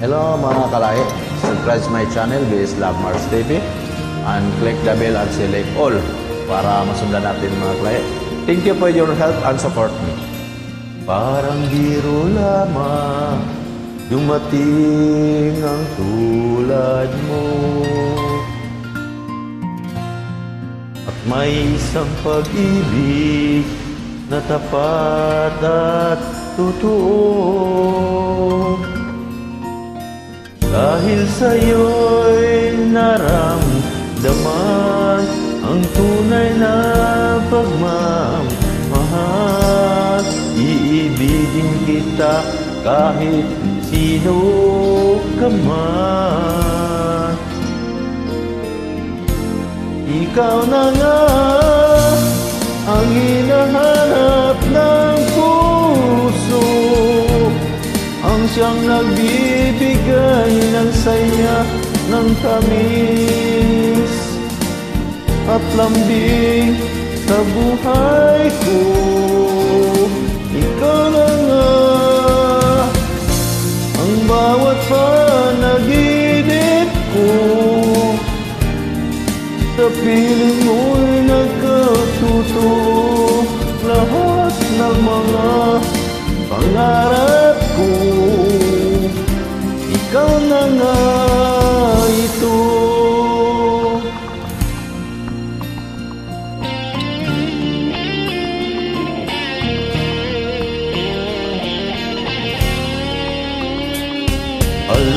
Hello mga kalahi, subscribe my channel BS Love Mars TV and click the bell and select all para masundan natin mga kalahi. Thank you for your help and support me. Parang biro lamang dumating ang tulad mo, at may isang pag-ibig na tapat at totoo. Dahil sa'yo'y naramdaman ang tunay na pagmamahal. Iibigin kita kahit sino ka man. Ikaw na nga ang hinahanap ng puso, ang siyang nagbibigay ng saya, ng tamis at lambing sa buhay ko. Ikaw na nga ang bawat panaginip ko, sa piling mo'y nagkatotoo lahat ng mga pangarap ko. Ikaw na nga ito.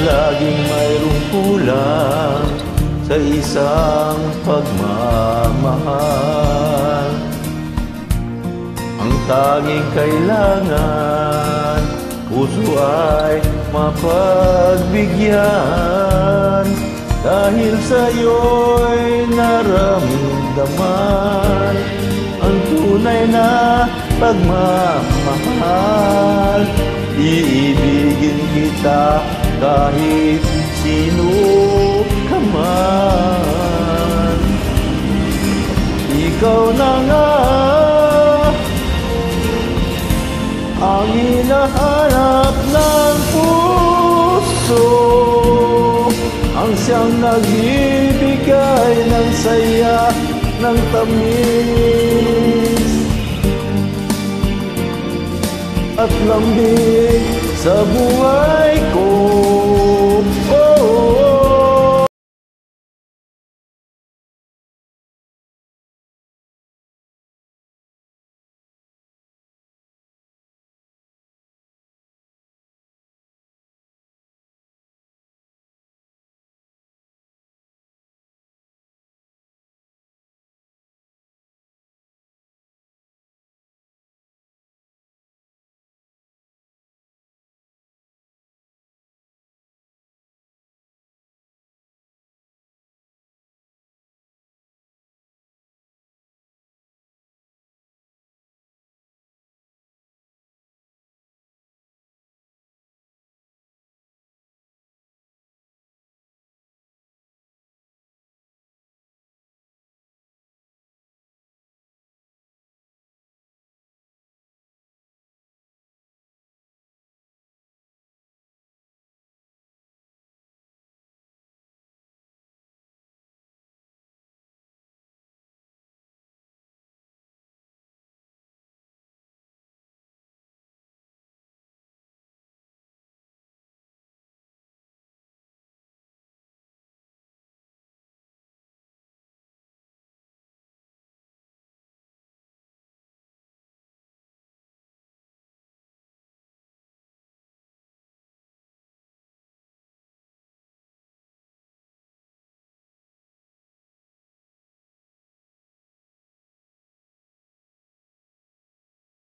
Laging mayroong kulang sa isang pagmamahal. Ang tanging kailangan, puso ay mapagbigyan. Dahil sa'yo'y naramdaman ang tunay na pagmamahal. Iibigin kita kahit sino ka man. Ikaw na nga ang hinahanap ng puso, ang siyang nagbibigay ng saya, ng tamis at lambing sa buhay